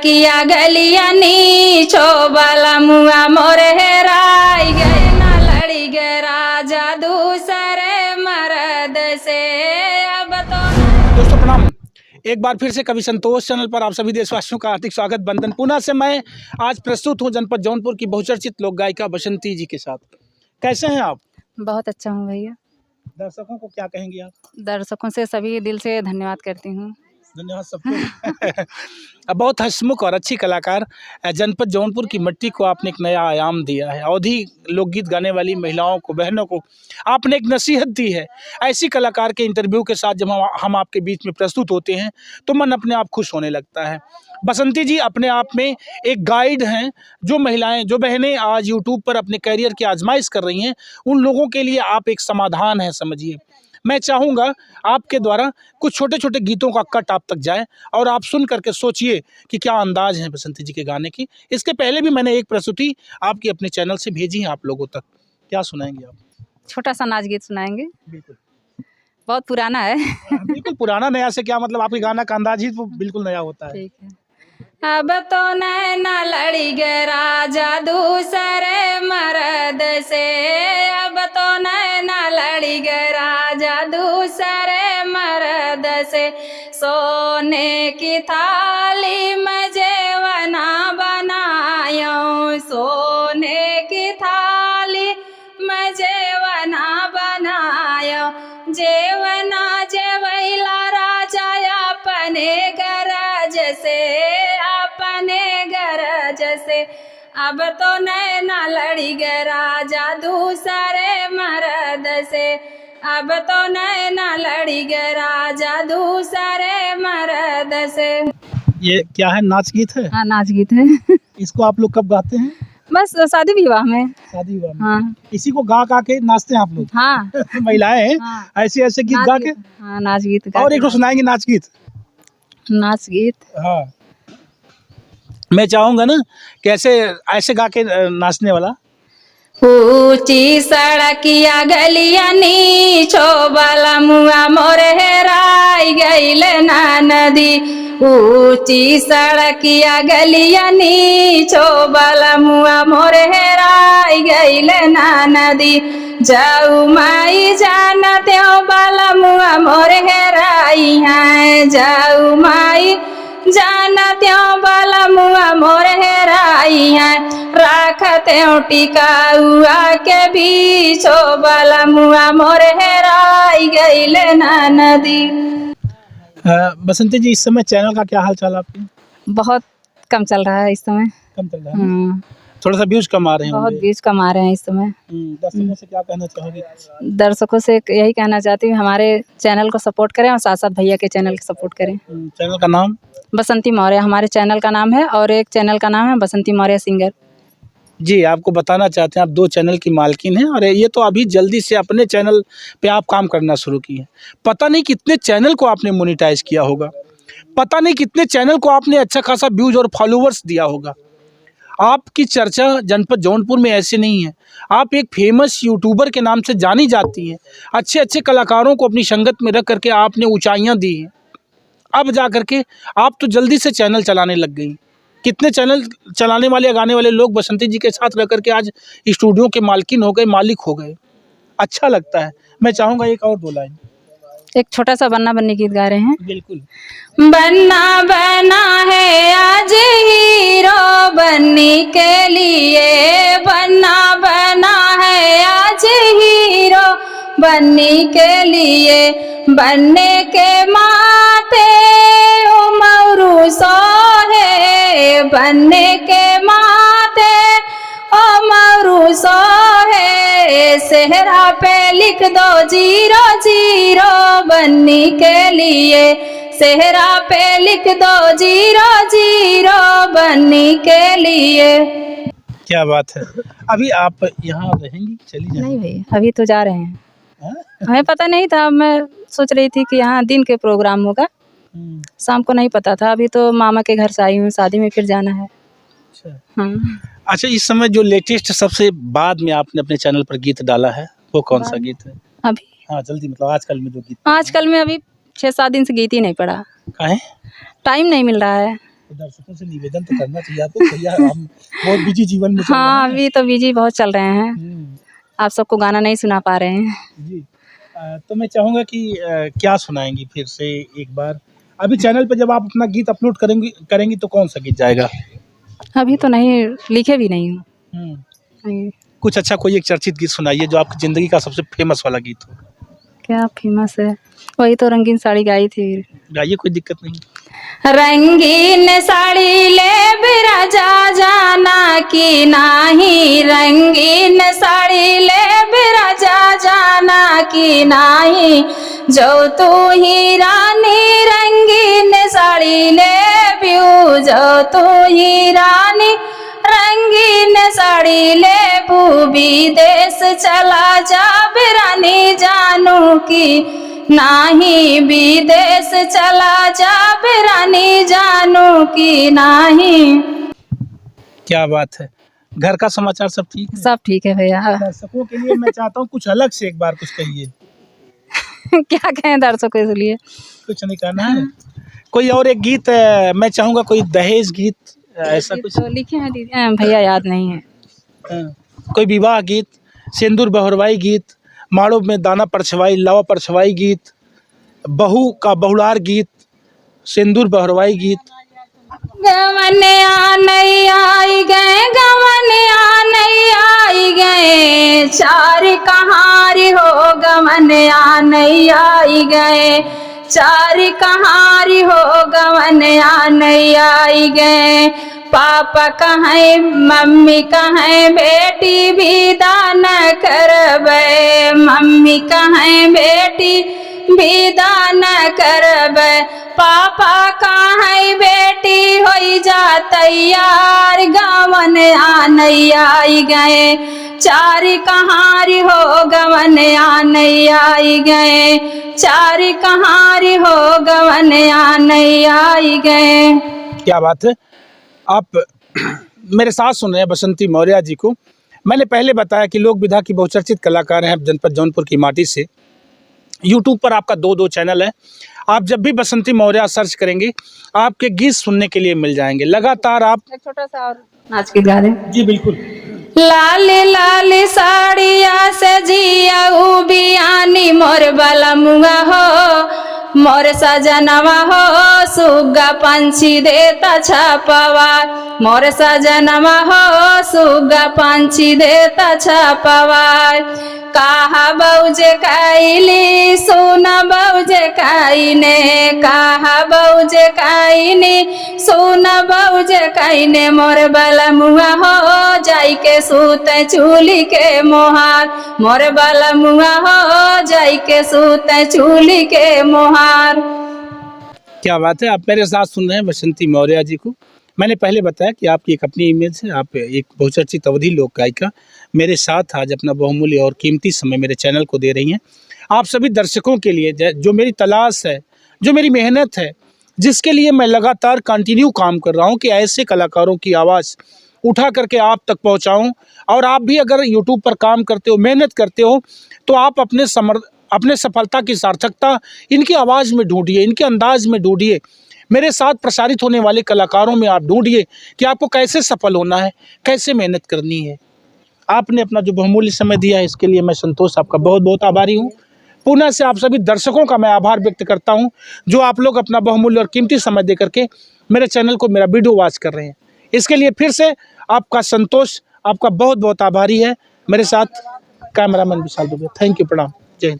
सड़किया गलिया नीचो वाला मुआ मोर हेराई गए ना लड़ी गए राजा दूसरे मर्द से। अब तो दोस्तों प्रणाम, एक बार फिर से कवि संतोष चैनल पर आप सभी देशवासियों का हार्दिक स्वागत। बंधन पुनः से मैं आज प्रस्तुत हूँ जनपद जौनपुर की बहुचर्चित लोक गायिका बसंती जी के साथ। कैसे हैं आप? बहुत अच्छा हूँ भैया। दर्शकों को क्या कहेंगे आप? दर्शकों से सभी दिल से धन्यवाद करती हूँ। धन्यवाद सबको। अब बहुत हंसमुख और अच्छी कलाकार जनपद जौनपुर की मिट्टी को आपने एक नया आयाम दिया है। अवधी लोकगीत गाने वाली महिलाओं को, बहनों को आपने एक नसीहत दी है। ऐसी कलाकार के इंटरव्यू के साथ जब हम आपके बीच में प्रस्तुत होते हैं तो मन अपने आप खुश होने लगता है। बसंती जी अपने आप में एक गाइड हैं। जो महिलाएं, जो बहनें आज यूट्यूब पर अपने करियर की आजमाइश कर रही हैं, उन लोगों के लिए आप एक समाधान है, समझिए। मैं चाहूँगा आपके द्वारा कुछ छोटे छोटे गीतों का कट आप तक जाए और आप सुन करके सोचिए कि क्या अंदाज है बसंती जी के गाने की। इसके पहले भी मैंने एक प्रस्तुति आपकी अपने चैनल से भेजी है आप लोगों तक। क्या सुनाएंगे आप? छोटा सा नाच गीत सुनाएंगे। बिल्कुल। बहुत पुराना है। बिल्कुल पुराना नया से क्या मतलब, आपके गाना का अंदाज ही तो बिल्कुल नया होता है। ठीक है। अब तो नैना लड़ी गए राजा दूसरे मर्द से। अब तो नैना लड़ी गए राजा दूसरे मर्द से। सोने की थाली में जेवना बनायो, सोने की थाली में जेवना बनायो। जेवना जेवैला राजा अपने गरज से, अपने गरज से। अब तो नैना लड़ी गए राजा दूसरे मर्द से। अब तो नैना लड़ी गए राजा दूसरे मर्द से। ये क्या है, नाच गीत है? हाँ, नाच गीत है। इसको आप लोग कब गाते हैं? बस शादी विवाह में। शादी विवाह में? हाँ। इसी को गा के नाचते हैं आप लोग? हाँ। महिलाएं हैं। हाँ। ऐसे ऐसे गीत गा के? हाँ, नाच गीत और एक सुनाएंगे नाच गीत? नाच गीत। हाँ, मैं चाहूंगा ना कि ऐसे गा के नाचने वाला। ऊंची सड़किया गलिया नीचो वाला मुआ मोर हेराई गईल ना नदी। ऊंची सड़किया गलिया नीचो वाला मुआ मोर हेराई गईल ना नदी। जाऊ माई जानते वाला मुआ मोर हेराई है। जाऊ माई जानते वाला मुआ मोर हेराई है। राखते टिकाउआ के बीचो वाला मुआ मोर हेराई गईल ना नदी। बसंती जी, इस समय चैनल का क्या हाल चाल आपके? बहुत कम चल रहा है इस समय। कम चल रहा है? थोड़ा सा व्यूज कम आ रहे हैं? बहुत व्यूज कम आ रहे हैं इस समय। दर्शकों से क्या कहना चाहोगे? दर्शकों से यही कहना चाहती हूँ, हमारे चैनल को सपोर्ट करें और साथ साथ भैया के चैनल को सपोर्ट करें। चैनल का नाम? बसंती मौर्य हमारे चैनल का नाम है, और एक चैनल का नाम है बसंती मौर्य सिंगर। जी, आपको बताना चाहते हैं आप 2 चैनल की मालकिन हैं और ये तो अभी जल्दी से अपने चैनल पे आप काम करना शुरू किए हैं। पता नहीं कितने चैनल को आपने मोनेटाइज किया होगा, पता नहीं कितने चैनल को आपने अच्छा खासा व्यूज और फॉलोवर्स दिया होगा। आपकी चर्चा जनपद जौनपुर में ऐसे नहीं है। आप एक फेमस यूट्यूबर के नाम से जानी जाती हैं। अच्छे अच्छे कलाकारों को अपनी संगत में रख करके आपने ऊंचाइयां दी हैं। अब जा करके आप तो जल्दी से चैनल चलाने लग गई। कितने चैनल चलाने वाले, गाने वाले लोग बसंती जी के साथ रह करके आज स्टूडियो के मालकिन हो गए, मालिक हो गए। अच्छा लगता है। मैं चाहूँगा एक और 2 लाइन। एक छोटा सा बन्ना बन्नी गीत गा रहे हैं। बिल्कुल। बन्ना बना है आज हीरो बनने के लिए। बन्ना बना है आज हीरो बनने के लिए। बनने के माथे उमरू सोहे। बनने के माथे उमरू सोहे। सेहरा पे लिख दो 00 बनने के लिए। सेहरा पे लिख दो 00 बनने के लिए। क्या बात है। अभी आप यहाँ रहेंगी, चली जाएंगी? नहीं भैया, अभी तो जा रहे हैं। हाँ? हमें पता नहीं था, मैं सोच रही थी कि यहाँ दिन के प्रोग्राम होगा, शाम को नहीं पता था। अभी तो मामा के घर से आई हूँ, शादी में फिर जाना है। अच्छा। हाँ। अच्छा, इस समय जो लेटेस्ट सबसे बाद में आपने अपने चैनल पर गीत डाला है वो कौन सा गीत है? अभी? हाँ जल्दी, मतलब आजकल में जो गीत। आजकल में अभी 6-7 दिन से गीत ही नहीं पड़ा। काहे? टाइम नहीं मिल रहा है। तो दर्शकों से निवेदन तो करना चाहिए आपको, भैया हम बहुत बिजी जीवन में चल रहे हाँ, हैं। अभी तो बिजी बहुत चल रहे हैं, आप सबको गाना नहीं सुना पा रहे हैं। जी। तो मैं चाहूँगा कि क्या सुनाएंगी फिर से एक बार? अभी चैनल पे जब आप अपना गीत अपलोड करेंगी तो कौन सा गीत जाएगा? अभी तो नहीं, लिखे भी नहीं हूँ। नहीं। कुछ अच्छा कोई एक चर्चित गीत सुनाइए जो आपकी ज़िंदगी का सबसे फेमस वाला गीत हो। क्या फेमस है? वही तो रंगीन साड़ी गाई थी। गाइए, कोई दिक्कत नहीं। रंगीन साड़ी ले बिराजा जाना की नाही, रंगीन साड़ी ले बिराजा जाना की नाही, जो तू ही रानी रंगीन साड़ी ले बिऊ, जो तू ही रानी रंगीन साड़ी ले बू, विदेश चला जा बिरानी जानू की नाही, विदेश चला जा बिरानी जानू की नाही। क्या बात है। घर का समाचार सब ठीक है? सब ठीक है भैया। दर्शकों के लिए मैं चाहता हूँ कुछ अलग से एक बार कुछ कहिए। क्या कहें दर्शकों के लिए? कुछ नहीं कहना है? कोई और एक गीत मैं चाहूँगा, कोई दहेज गीत ऐसा कुछ? तो लिखे हैं दीदी भैया, याद नहीं है। कोई विवाह गीत, सिंदूर बहुरवाई गीत, माड़ो में दाना परछवाई, लावा परछवाई गीत, बहू का बहुलार गीत, सिंदूर बहुरवाई गीत। गवनिया नहीं आई गए, गवनिया नहीं आई गए, चार कहारी हो गवनिया नहीं आई गए, चार कहारी हो गवनिया नहीं आई गए, पापा कहें मम्मी कहें बेटी विदा न करबे, मम्मी कहें बेटी विदा न करबे, पापा कहें बेटी होई जा तैयार, गवन आ नहीं आई गए, चार कहारी हो गवन आ नहीं आई गए, चार कहारी हो गवन आ नहीं आई गए। क्या बात है। आप मेरे साथ सुन रहे हैं बसंती मौर्य जी को। मैंने पहले बताया कि लोक विधा की बहुचर्चित कलाकार हैं जनपद जौनपुर की माटी से। यूट्यूब पर आपका दो चैनल है, आप जब भी बसंती मौर्य सर्च करेंगे आपके गीत सुनने के लिए मिल जाएंगे। लगातार आप एक छोटा सा और नाच गीत गा रहे। जी बिल्कुल। लाल लाल साड़िया से जिया बियानी मोर बलमुआ हो, मोर सजनवा हो सुग्गा पंछी देता छपवा, मोर सजनवा हो सुग्गा पंछी देता छपवा, कहा बौजे कैली सुन बौजे कैने, कहा बौजे कैनी सुन बौजे कैने, मोर बलमुआ हो जाई के सूते चूली के मोहार, मोर बलमुआ हो जाई के सूते चूली के मोहार। क्या बात है। आप मेरे साथ सुन रहे हैं बसंती मौर्य जी को। मैंने पहले बताया कि आपकी एक अपनी इमेज है, आप एक बहुचर्चित अवधी लोक गायिका मेरे साथ आज अपना बहुमूल्य और कीमती समय मेरे चैनल को दे रही हैं। आप सभी दर्शकों के लिए जो मेरी तलाश है, जो मेरी मेहनत है, जिसके लिए मैं लगातार कंटिन्यू काम कर रहा हूं कि ऐसे कलाकारों की आवाज़ उठा करके आप तक पहुंचाऊं। और आप भी अगर यूट्यूब पर काम करते हो, मेहनत करते हो, तो आप अपने सफलता की सार्थकता इनकी आवाज़ में ढूंढिए, इनके अंदाज में ढूंढिए। मेरे साथ प्रसारित होने वाले कलाकारों में आप ढूंढिए कि आपको कैसे सफल होना है, कैसे मेहनत करनी है। आपने अपना जो बहुमूल्य समय दिया है, इसके लिए मैं संतोष आपका बहुत बहुत आभारी हूँ। पुनः से आप सभी दर्शकों का मैं आभार व्यक्त करता हूँ जो आप लोग अपना बहुमूल्य और कीमती समय दे करके मेरे चैनल को, मेरा वीडियो वॉच कर रहे हैं। इसके लिए फिर से आपका संतोष, आपका बहुत बहुत आभारी है। मेरे साथ cameraman Vishal Dubey. Thank you, प्रणाम, जय हिंद।